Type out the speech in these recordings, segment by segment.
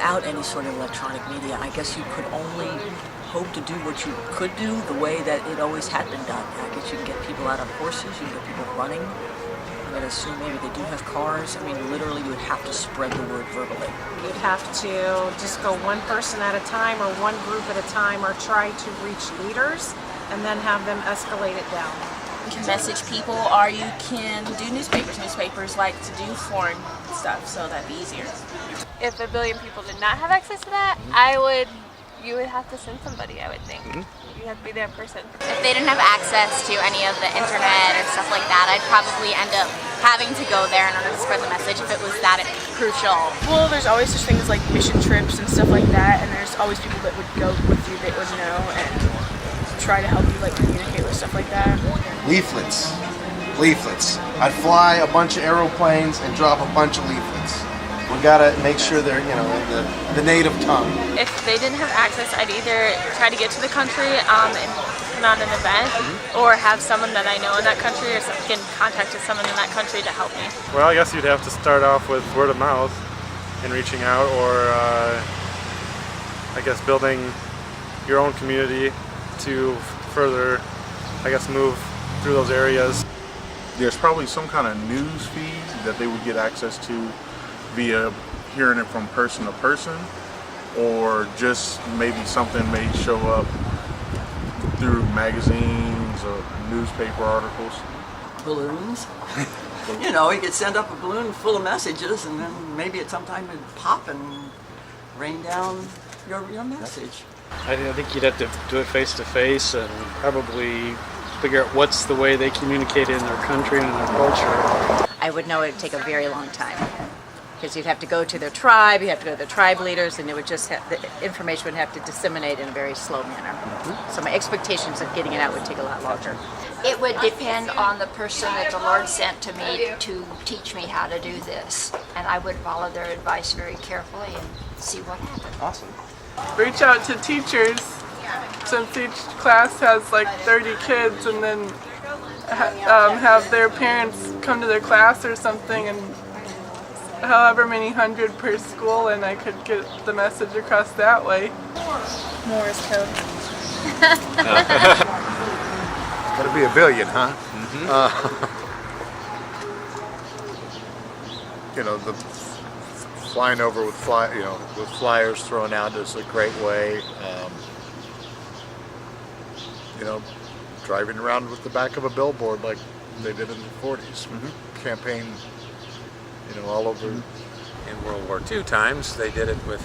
without any sort of electronic media, I guess you could only hope to do what you could do the way that it always had been done. I guess you can get people out on horses, you can get people running. I'm going to assume maybe they do have cars. I mean, literally you would have to spread the word verbally. You'd have to just go one person at a time or one group at a time, or try to reach leaders and then have them escalate it down. You can message people, or you can do newspapers. Newspapers like to do foreign stuff, so that'd be easier. If a billion people did not have access to that, you would have to send somebody, I would think. You have to be there in person. If they didn't have access to any of the internet or stuff like that, I'd probably end up having to go there in order to spread the message if it was that crucial. Well, there's always such things like mission trips and stuff like that, and there's always people that would go with you that would know and try to help you like communicate with stuff like that. Leaflets. I'd fly a bunch of aeroplanes and drop a bunch of leaflets. We gotta make sure they're, in the native tongue. If they didn't have access, I'd either try to get to the country and put on an event, or have someone that I know in that country, or get in contact with someone in that country to help me. Well, I guess you'd have to start off with word of mouth and reaching out, or I guess building your own community to further, move through those areas. There's probably some kind of news feed that they would get access to via hearing it from person to person, or just maybe something may show up through magazines or newspaper articles. Balloons. You could send up a balloon full of messages, and then maybe at some time it'd pop and rain down your message. I think you'd have to do it face to face and probably figure out what's the way they communicate in their country and in their culture. I would know it would take a very long time, because you'd have to go to their tribe, you have to go to the tribe leaders, and it would just the information would have to disseminate in a very slow manner. So my expectations of getting it out would take a lot longer. It would depend on the person that the Lord sent to me to teach me how to do this, and I would follow their advice very carefully and see what happened. Awesome. Reach out to teachers, since each class has like 30 kids, and then have their parents come to their class or something, and however many hundred per school, and I could get the message across that way. Morse code. Gotta be a billion, huh? The flying over with flyers thrown out is a great way. Driving around with the back of a billboard like they did in the 40s. Campaign, all over. In World War II times, they did it with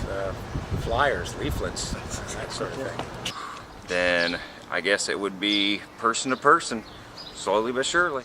flyers, leaflets, that sort of thing. Then I guess it would be person to person, slowly but surely.